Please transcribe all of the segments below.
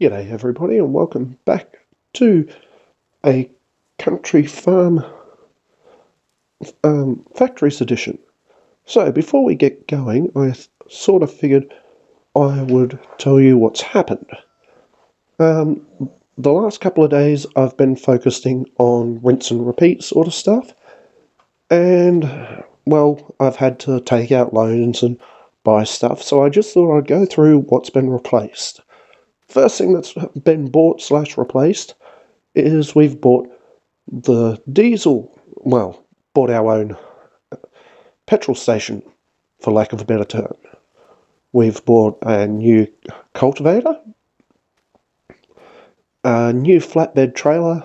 G'day everybody and welcome back to a country farm factories edition. So before we get going, I sort of figured I would tell you what's happened. The last couple of days I've been focusing on rinse and repeat sort of stuff, and well, I've had to take out loans and buy stuff, so I just thought I'd go through what's been replaced. First thing that's been bought / replaced is we've bought the diesel, well, bought our own petrol station, for lack of a better term. We've bought a new cultivator, a new flatbed trailer,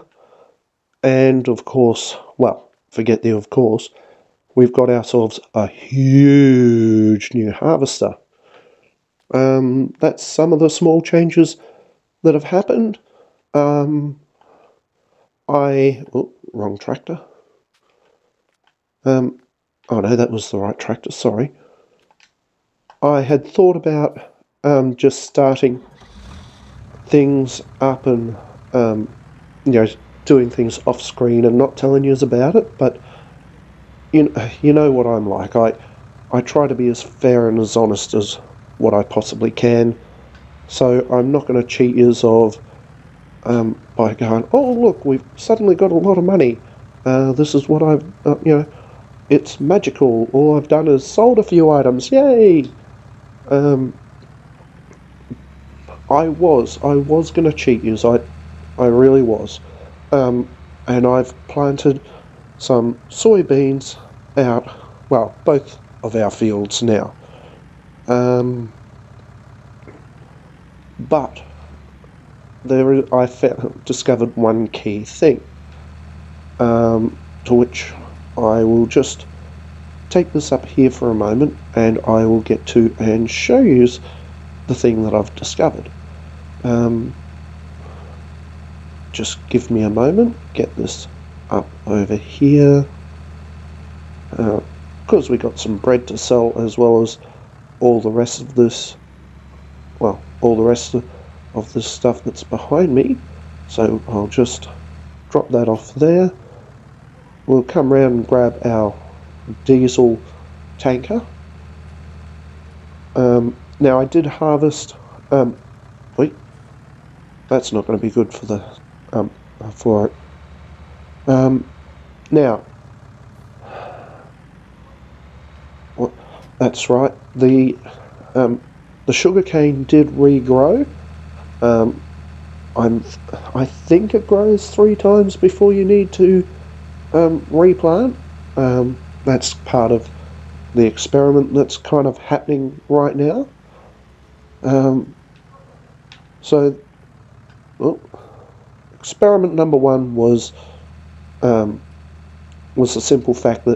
and of course, well, forget the of course, we've got ourselves a huge new harvester. That's some of the small changes that have happened. Wrong tractor. Oh no, that was the right tractor, sorry. I had thought about just starting things up and, doing things off screen and not telling you about it, but you know what I'm like. I try to be as fair and as honest as what I possibly can, so I'm not going to cheat yous by going, oh look, we've suddenly got a lot of money. This is what it's magical. All I've done is sold a few items. Yay! I was going to cheat you. I really was. And I've planted some soybeans out, well, both of our fields now. But I discovered one key thing, to which I will just take this up here for a moment and I will get to and show you the thing that I've discovered. Just give me a moment, get this up over here, because we got some bread to sell as well as all the rest of this, well, all the rest of this stuff that's behind me. So I'll just drop that off there. We'll come round and grab our diesel tanker. Now I did harvest, wait, that's not going to be good for the, for it. Now, well, that's right, the sugarcane did regrow. I think it grows 3 times before you need to replant. That's part of the experiment that's kind of happening right now. Experiment number 1 was the simple fact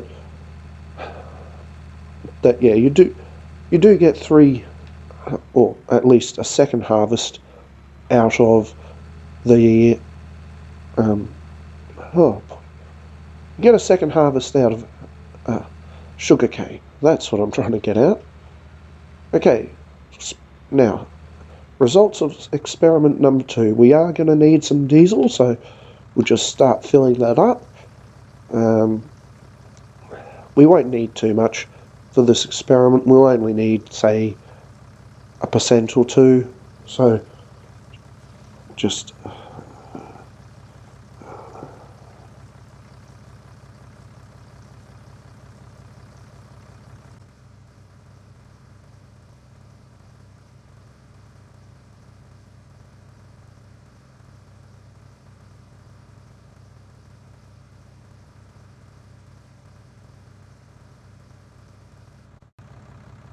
that yeah, you do get 3, or at least a second harvest out of the get a second harvest out of sugarcane. That's what I'm trying to get at. Okay, now results of experiment number 2. We are going to need some diesel, so we'll just start filling that up. We won't need too much for this experiment. We'll only need, say, 1% or 2. So just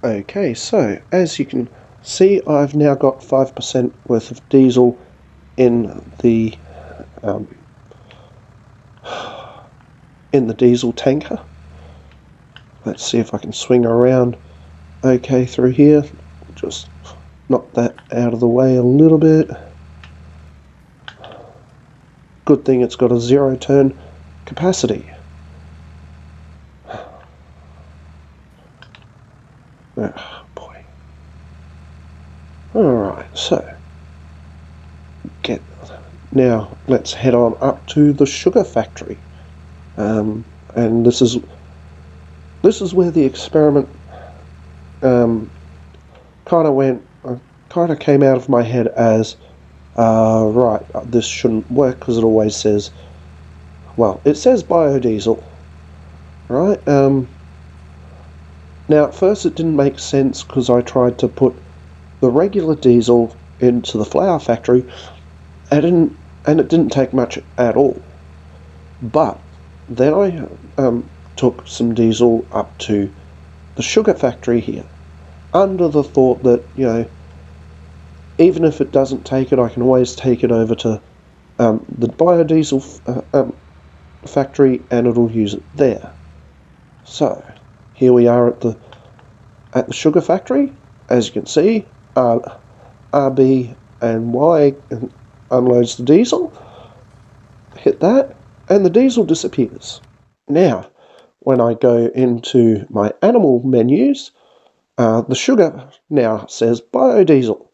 okay, so as you can see, I've now got 5% worth of diesel in the diesel tanker. Let's see if I can swing around okay through here. Just knock that out of the way a little bit. Good thing it's got a 0 turn capacity. Oh boy. Alright, so Now let's head on up to the sugar factory, and this is where the experiment kind of came out of my head as right, this shouldn't work because it always says, well, it says biodiesel, right? Now at first it didn't make sense because I tried to put the regular diesel into the flour factory, and it didn't take much at all. But then I took some diesel up to the sugar factory here, under the thought that, even if it doesn't take it, I can always take it over to the biodiesel factory and it'll use it there. So here we are at the sugar factory. As you can see, RB and Y unloads the diesel. Hit that, and the diesel disappears. Now, when I go into my animal menus, the sugar now says biodiesel.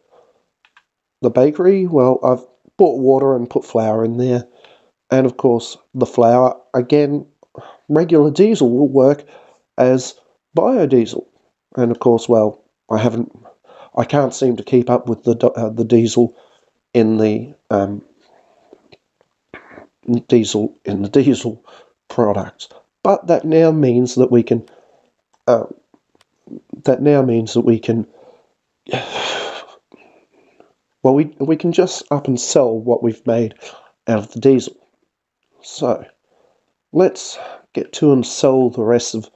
The bakery, well, I've bought water and put flour in there. And of course, the flour, again, regular diesel will work as biodiesel. And of course, well, I can't seem to keep up with the diesel in the diesel products. But that now means that we can well, we can just up and sell what we've made out of the diesel. So let's get to and sell the rest of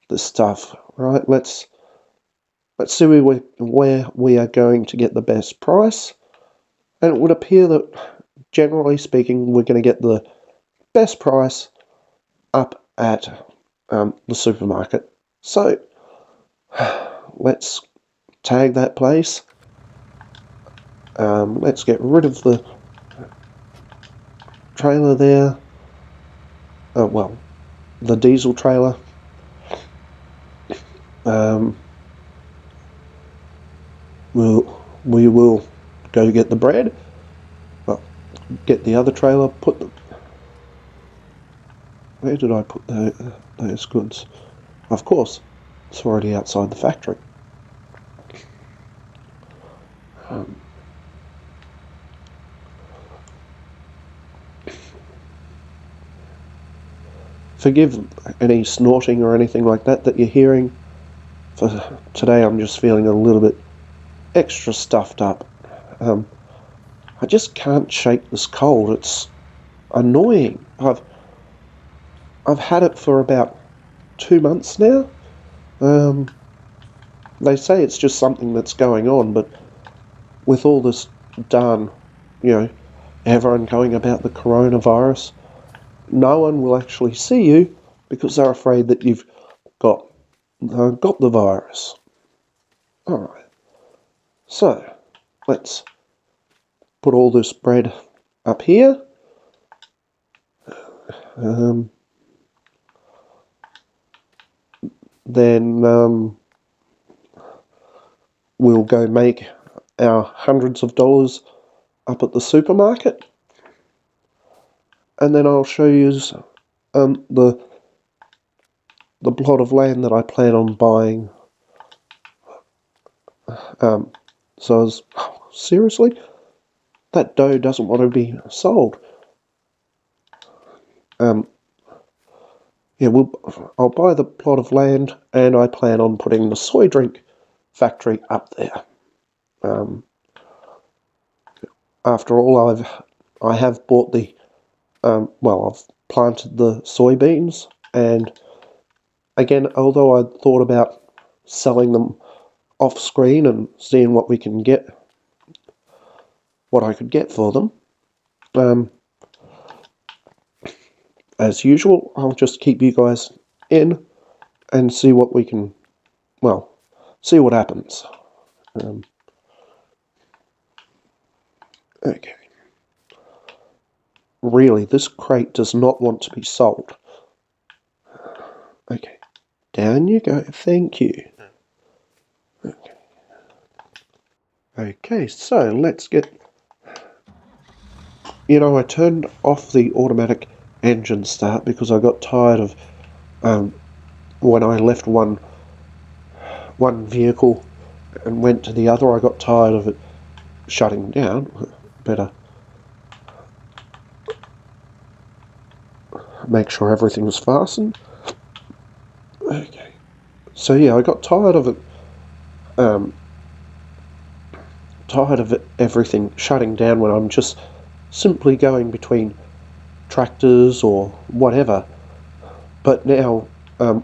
the stuff, right? Let's see where we are going to get the best price. And it would appear that, generally speaking, we're going to get the best price up at the supermarket. So let's tag that place. Let's get rid of the trailer there. Well, the diesel trailer. We will go get the bread. Well, get the other trailer. Where did I put those goods? Of course, it's already outside the factory. Forgive any snorting or anything like that you're hearing. For today, I'm just feeling a little bit extra stuffed up. I just can't shake this cold. It's annoying. I've had it for about 2 months now. They say it's just something that's going on, but with all this done, everyone going about the coronavirus, no one will actually see you because they're afraid that you've got the virus. Alright, so let's put all this bread up here. Then we'll go make our hundreds of dollars up at the supermarket. And then I'll show you the plot of land that I plan on buying. Seriously? That dough doesn't want to be sold. I'll buy the plot of land, and I plan on putting the soy drink factory up there. After all, I have bought the I've planted the soybeans, and again, although I thought about selling them off screen and seeing what I could get for them, as usual, I'll just keep you guys in and see what we can, see what happens. Okay. Really, this crate does not want to be sold. Okay. Down you go. Thank you. Okay, so let's get I turned off the automatic engine start because I got tired of when I left one vehicle and went to the other, I got tired of it shutting down. Better make sure everything's fastened. Okay. So yeah, I got tired of it. Everything shutting down when I'm just simply going between tractors or whatever. But now,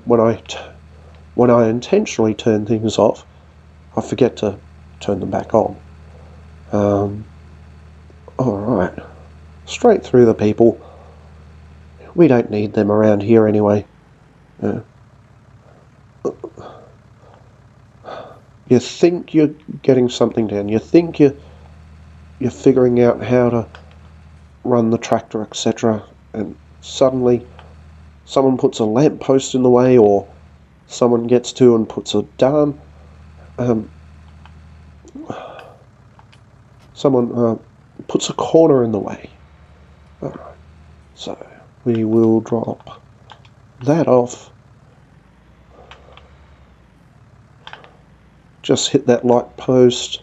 when I intentionally turn things off, I forget to turn them back on. Alright. Straight through the people. We don't need them around here anyway. You think you're getting something down. You think you're figuring out how to run the tractor, etc. And suddenly someone puts a lamppost in the way, or someone gets to and puts a dam. Someone puts a corner in the way. Alright, so we will drop that off. Just hit that light post.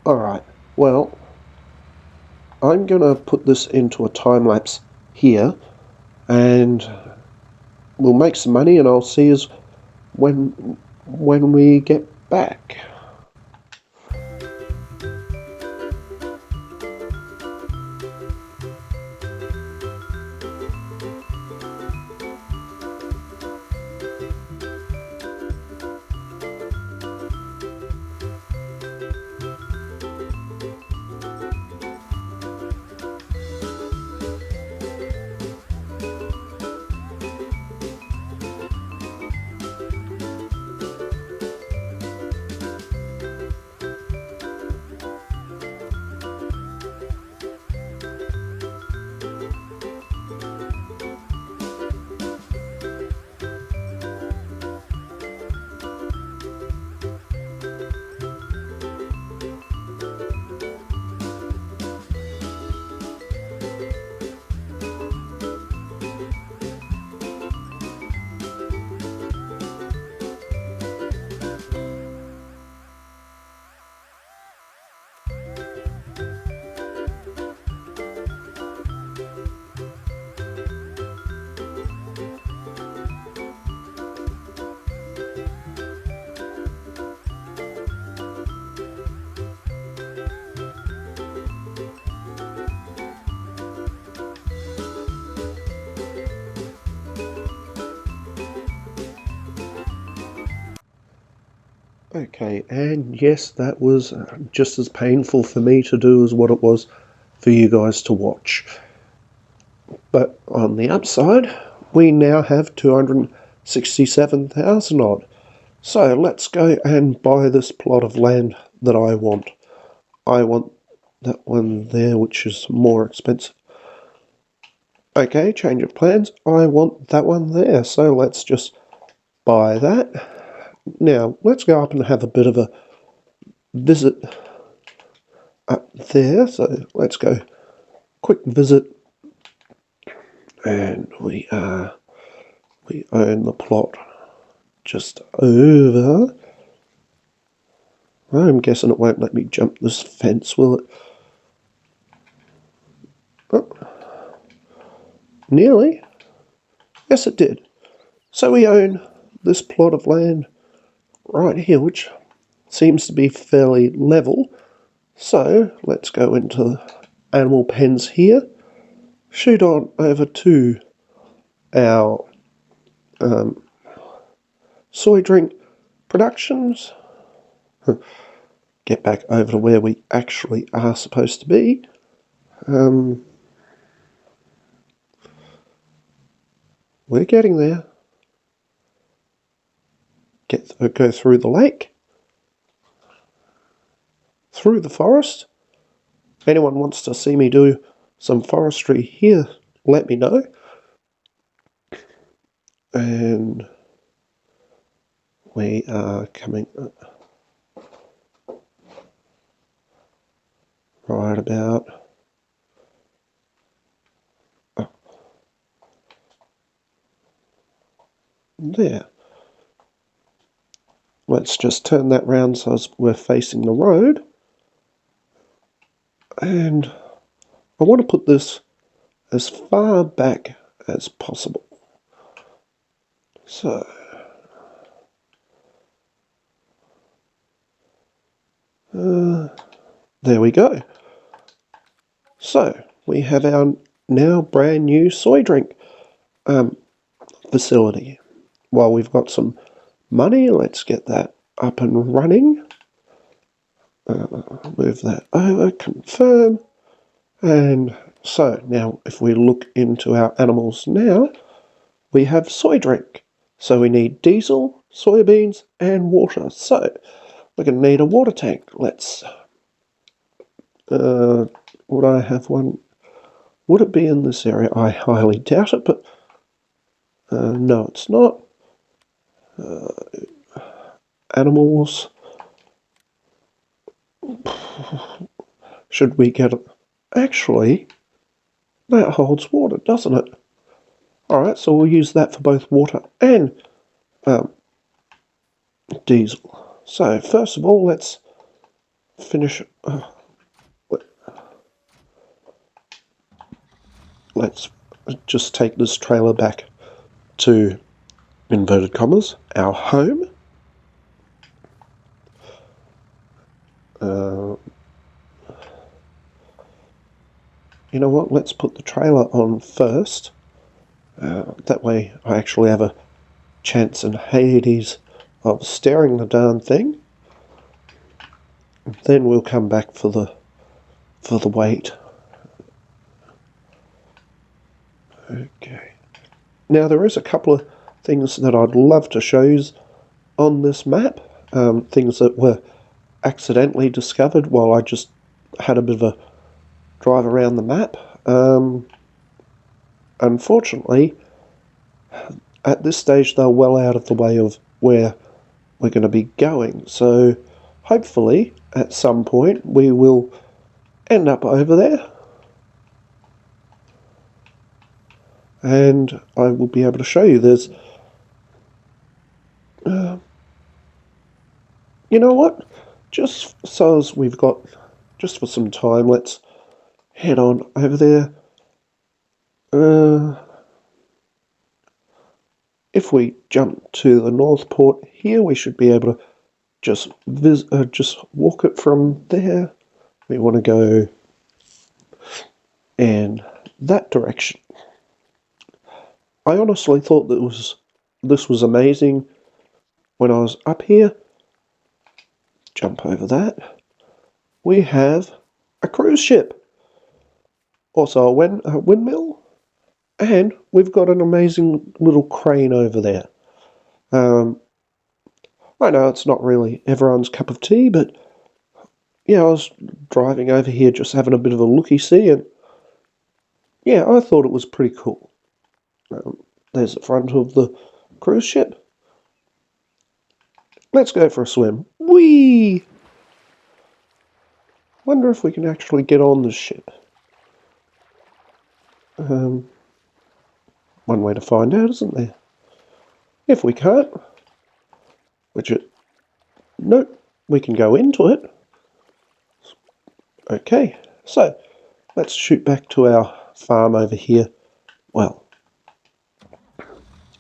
Alright, well, I'm going to put this into a time lapse here, and we'll make some money, and I'll see you when we get back. Okay, and yes, that was just as painful for me to do as what it was for you guys to watch. But on the upside, we now have 267,000 odd. So let's go and buy this plot of land that I want. I want that one there, which is more expensive. Okay, change of plans. I want that one there, so let's just buy that. Now, let's go up and have a bit of a visit up there. So let's go quick visit, and we own the plot just over. I'm guessing it won't let me jump this fence, will it? Oh, nearly. Yes, it did. So we own this plot of land right here, which seems to be fairly level. So let's go into animal pens here, shoot on over to our soy drink productions, get back over to where we actually are supposed to be. We're getting there. Go through the lake, through the forest. If anyone wants to see me do some forestry here, let me know. And we are coming up. about there. Let's just turn that round so we're facing the road. And I want to put this as far back as possible. So, there we go. So, we have our now brand new soy drink facility. While we've got some money, let's get that up and running. Move that over, confirm. And so, now if we look into our animals now, we have soy drink. So we need diesel, soybeans, and water. So, we're going to need a water tank. Let's... would I have one? Would it be in this area? I highly doubt it, but no, it's not. Animals. Should we get it? Actually, that holds water, doesn't it? Alright, so we'll use that for both water and diesel. So, first of all, let's finish... let's just take this trailer back to, inverted commas, our home. You know what, let's put the trailer on first. That way I actually have a chance in Hades of steering the darn thing. Then we'll come back for the weight. Okay. Now there is a couple of things that I'd love to show you on this map. Things that were accidentally discovered while I just had a bit of a drive around the map. Unfortunately, at this stage they're well out of the way of where we're going to be going. So hopefully at some point we will end up over there. And I will be able to show you. There's... you know what? Just so as we've got... just for some time, let's head on over there. If we jump to the North Port here, we should be able to just walk it from there. We want to go in that direction. I honestly thought that this was amazing when I was up here. Jump over that. We have a cruise ship. Also a windmill. And we've got an amazing little crane over there. I know it's not really everyone's cup of tea, but yeah, I was driving over here just having a bit of a looky-see, and yeah, I thought it was pretty cool. There's the front of the cruise ship. Let's go for a swim. Whee! Wonder if we can actually get on this ship. One way to find out, isn't there? If we can't, nope, we can go into it. Okay, so let's shoot back to our farm over here. Well,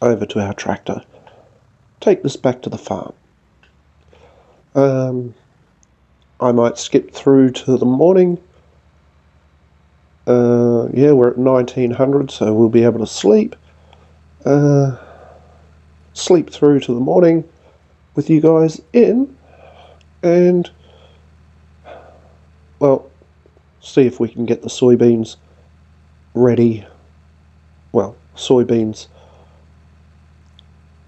over to our tractor. Take this back to the farm. I might skip through to the morning. Yeah, we're at 1900, so we'll be able to sleep. Sleep through to the morning with you guys in, and well, see if we can get the soybeans ready. Well, soybeans.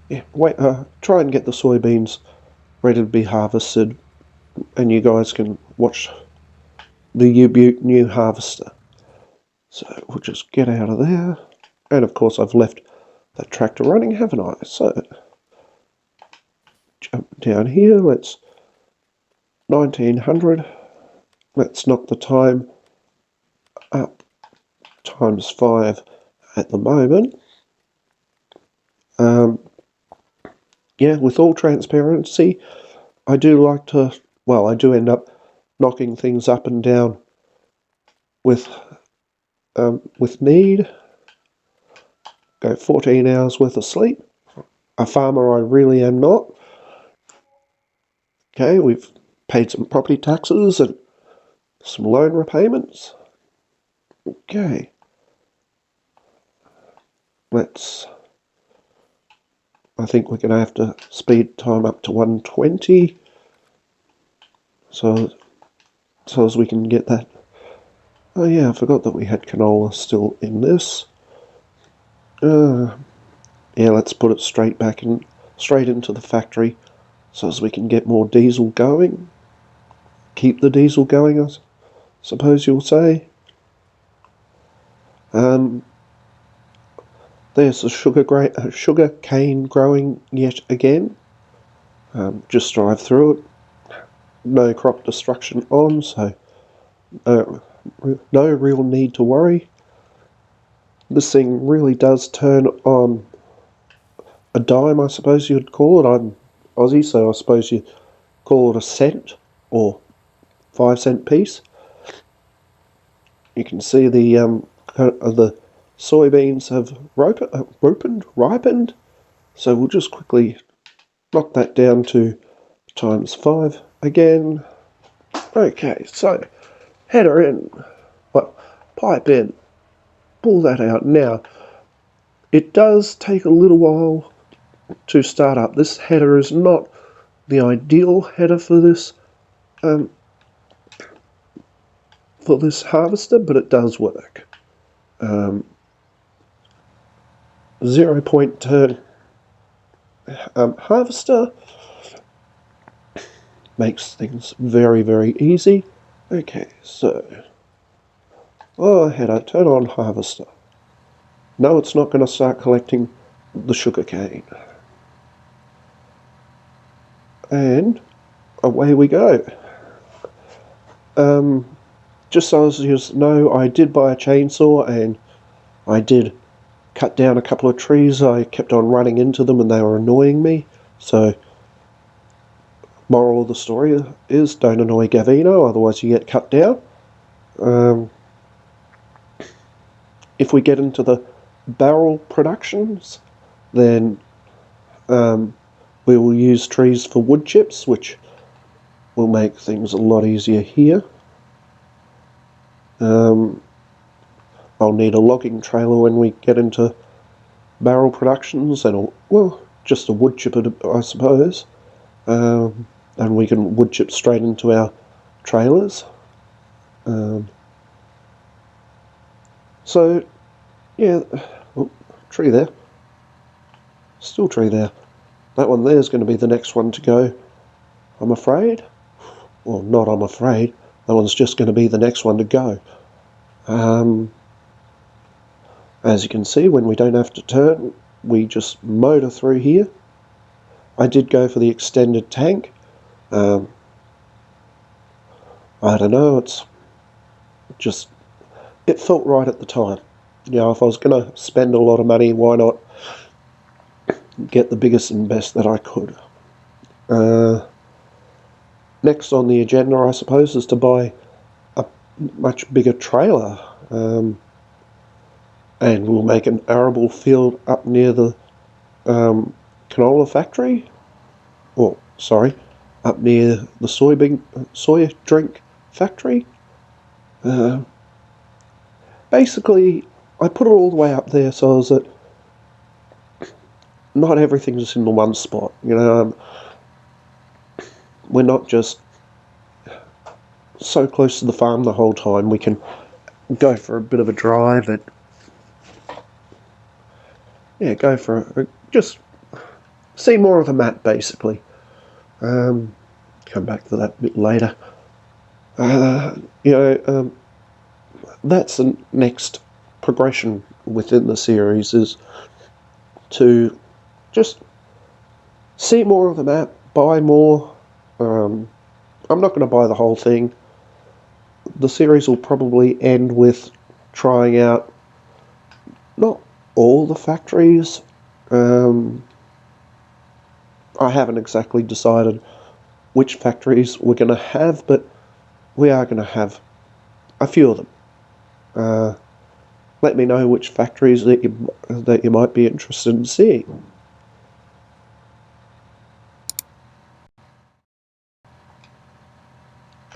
Yeah, wait. Try and get the soybeans ready to be harvested, and you guys can watch the U-Butte new harvester. So we'll just get out of there, and of course I've left that tractor running, haven't I? So jump down here. Let's 1900. Let's knock the time up times 5 at the moment. Yeah, with all transparency, I do like to, well, I do end up knocking things up and down with need. Go 14 hours worth of sleep. A farmer I really am not. Okay, we've paid some property taxes and some loan repayments. Okay. I think we're going to have to speed time up to 120 so as we can get that. Oh yeah, I forgot that we had canola still in this. Yeah, let's put it straight into the factory so as we can get more diesel going. Keep the diesel going, I suppose you'll say. There's the sugar cane growing yet again. Just drive through it. No crop destruction on, so no real need to worry. This thing really does turn on a dime, I suppose you'd call it. I'm Aussie, so I suppose you'd call it a cent or 5-cent piece. You can see the soybeans have ripened. So we'll just quickly knock that down to times 5 again. Okay, so header in, pipe in, pull that out. Now, it does take a little while to start up. This header is not the ideal header for this harvester, but it does work. 0-point turn harvester makes things very, very easy. Okay, so header, turn on harvester. No, it's not going to start collecting the sugar cane. And away we go. Just so as you know, I did buy a chainsaw and I did cut down a couple of trees. I kept on running into them and they were annoying me. So, moral of the story is don't annoy Gavino, otherwise you get cut down. If we get into the barrel productions, then we will use trees for wood chips, which will make things a lot easier here. I'll need a logging trailer when we get into barrel productions, and just a wood chipper, I suppose. And we can wood chip straight into our trailers. So, yeah, tree there. Still tree there. That one there is going to be the next one to go, I'm afraid. Well, not I'm afraid. That one's just going to be the next one to go. As you can see, when we don't have to turn, we just motor through here. I did go for the extended tank. I don't know, it felt right at the time. You know, if I was going to spend a lot of money, why not get the biggest and best that I could? Next on the agenda, I suppose, is to buy a much bigger trailer. And we'll make an arable field up near the canola factory. Up near the soya drink factory. Basically, I put it all the way up there so that not everything's just in the one spot. You know, we're not just so close to the farm the whole time. We can go for a bit of a drive and just see more of the map, basically. Come back to that a bit later. That's the next progression within the series, is to just see more of the map, buy more. I'm not going to buy the whole thing. The series will probably end with trying out not all the factories. I haven't exactly decided which factories we're going to have, but we are going to have a few of them. Let me know which factories that you might be interested in seeing.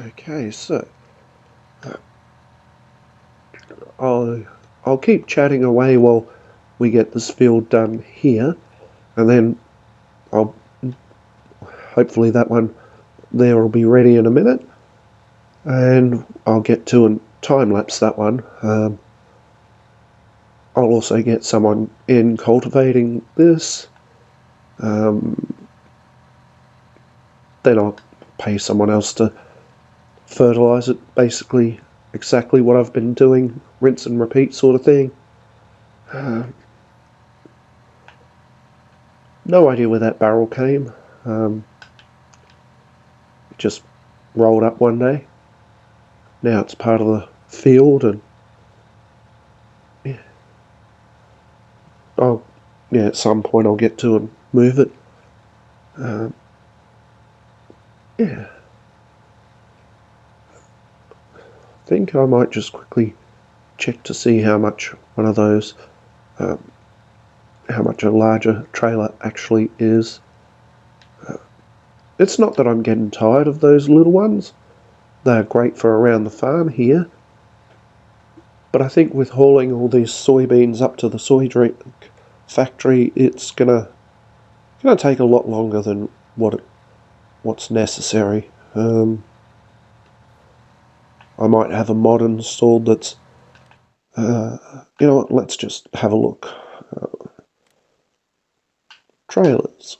Okay, so I'll keep chatting away while we get this field done here, and then I'll hopefully that one there will be ready in a minute, and I'll get to and time lapse that one. I'll also get someone in cultivating this. Then I'll pay someone else to fertilise it, basically exactly what I've been doing, rinse and repeat sort of thing. No idea where that barrel came. It just rolled up one day. Now it's part of the field, and at some point I'll get to and move it. I think I might just quickly check to see how much one of those, how much a larger trailer actually is. It's not that I'm getting tired of those little ones. They're great for around the farm here. But I think with hauling all these soybeans up to the soy drink factory, it's gonna take a lot longer than what's necessary. I might have a mod installed that's, you know what, let's just have a look. Trailers.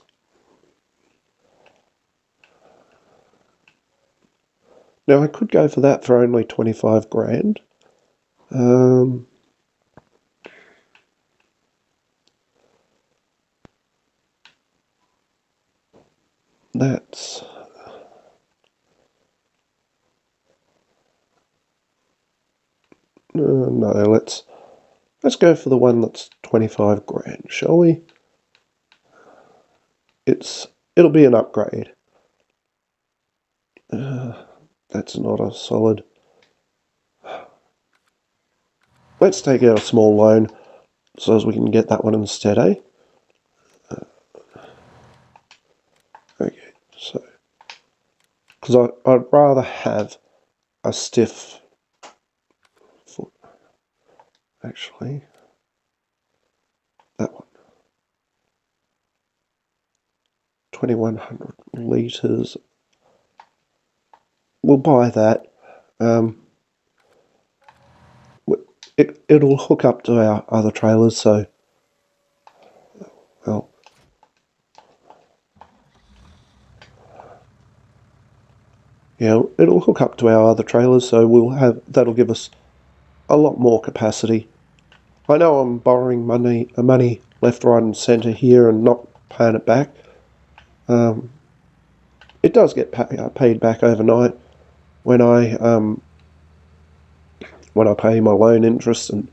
Now I could go for that for only 25 grand. That's no, let's go for the one that's 25 grand, shall we? It'll be an upgrade. That's not a solid. Let's take out a small loan so as we can get that one instead, eh? Okay, so because I'd rather have a stiff foot. Actually, that one. 2100 litres. We'll buy that. It'll hook up to our other trailers, so well. Yeah, it'll hook up to our other trailers, so that'll give us a lot more capacity. I know I'm borrowing money left, right, and centre here, and not paying it back. It does get paid back overnight when I pay my loan interest and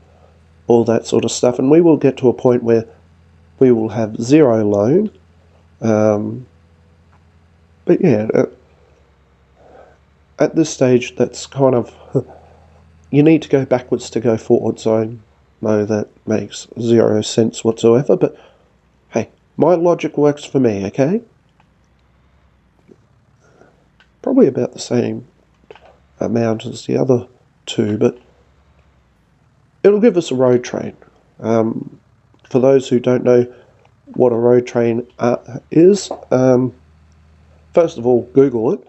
all that sort of stuff, and we will get to a point where we will have zero loan. But yeah, at this stage, that's kind of you need to go backwards to go forwards. I know that makes zero sense whatsoever, but hey, my logic works for me, okay? Probably about the same amount as the other two, but it'll give us a road train. For those who don't know what a road train is, first of all, Google it.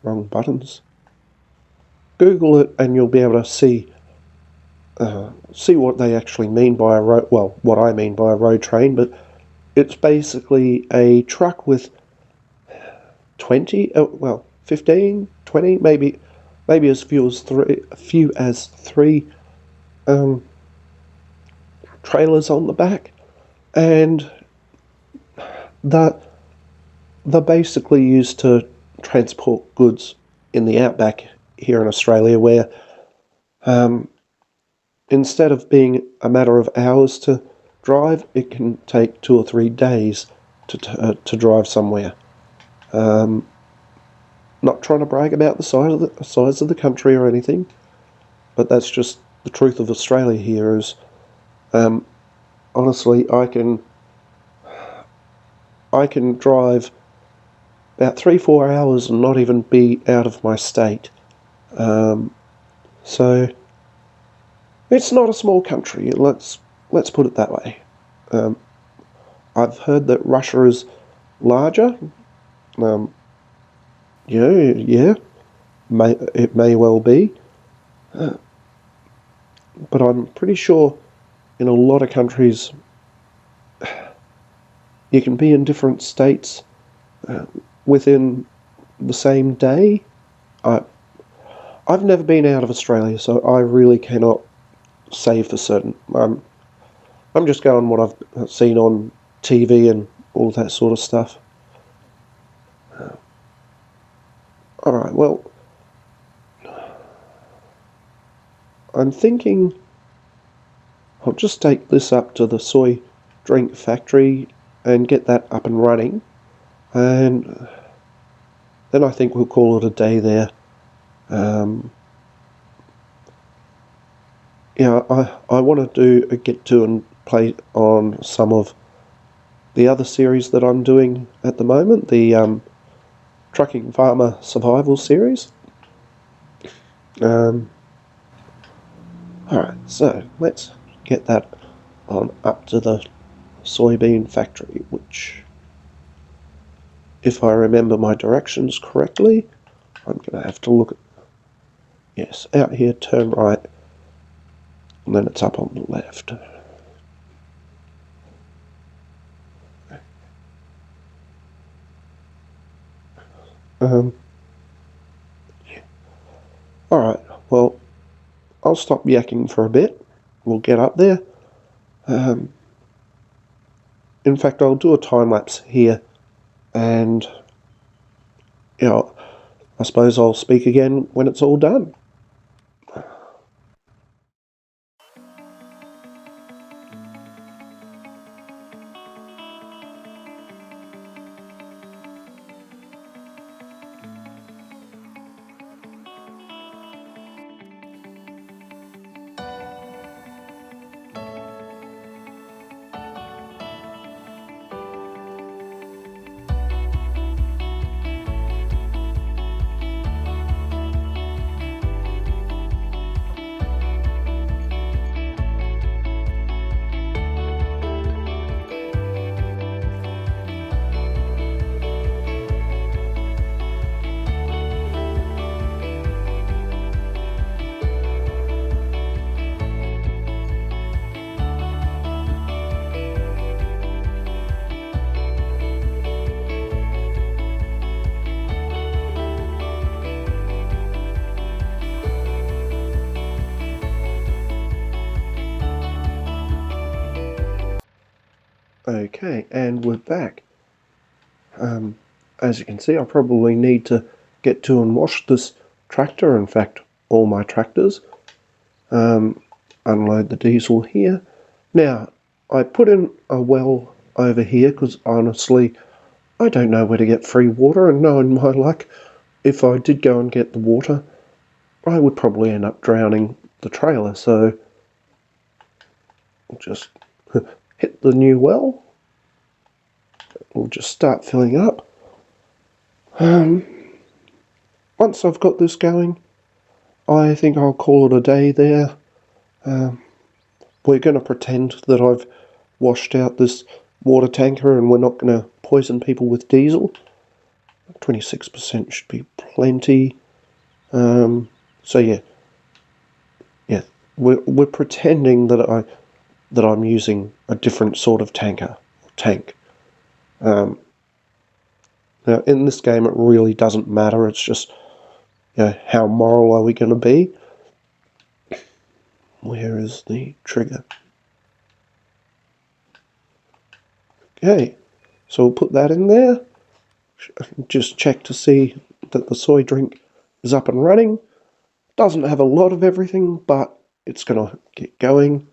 Wrong buttons. Google it, and you'll be able to see what they actually mean by a road. Well, what I mean by a road train, but it's basically a truck with 15, 20, maybe as few as three trailers on the back, and they're basically used to transport goods in the outback here in Australia, where Instead of being a matter of hours to drive, it can take 2 or 3 days to drive somewhere. Not trying to brag about the size of the country or anything, but that's just the truth of Australia here. Is honestly, I can drive about 3-4 hours and not even be out of my state. So it's not a small country. Let's put it that way. I've heard that Russia is larger. Yeah, it may well be, but I'm pretty sure in a lot of countries you can be in different states within the same day. I've never been out of Australia, so I really cannot say for certain. I'm just going what I've seen on TV and all that sort of stuff. Alright, well, I'm thinking I'll just take this up to the soy drink factory and get that up and running, and then I think we'll call it a day there. I want to get to and play on some of the other series that I'm doing at the moment, the Trucking Farmer Survival series. Alright, so let's get that on up to the soybean factory, which, if I remember my directions correctly, I'm going to have to look at, yes, out here, turn right, and then it's up on the left. Yeah. Alright, well, I'll stop yakking for a bit. We'll get up there. In fact, I'll do a time-lapse here, and, I suppose I'll speak again when it's all done. Okay, and we're back. As you can see, I probably need to get to and wash this tractor, in fact, all my tractors. Unload the diesel here. Now, I put in a well over here because honestly, I don't know where to get free water, and knowing my luck, if I did go and get the water, I would probably end up drowning the trailer, so I'll just hit the new well. We'll just start filling up. Once I've got this going, I think I'll call it a day there. We're going to pretend that I've washed out this water tanker and we're not going to poison people with diesel. 26% should be plenty. So yeah, we're pretending that I'm using a different sort of tank. Now in this game it really doesn't matter. It's just, how moral are we going to be? Where is the trigger? Okay, so we'll put that in there. Just check to see that the soy drink is up and running. Doesn't have a lot of everything, but it's going to get going.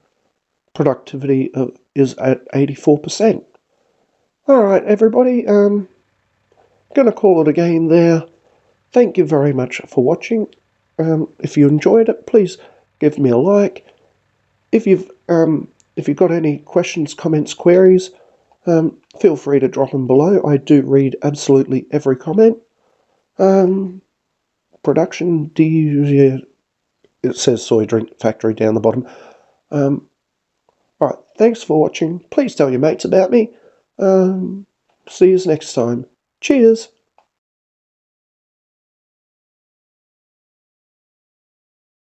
Productivity is at 84%. Alright, everybody, gonna call it a game there. Thank you very much for watching. If you enjoyed it, please give me a like. If you've got any questions, comments, queries, feel free to drop them below. I do read absolutely every comment. Production, it says Soy Drink Factory down the bottom. Alright, thanks for watching. Please tell your mates about me. See you next time. Cheers.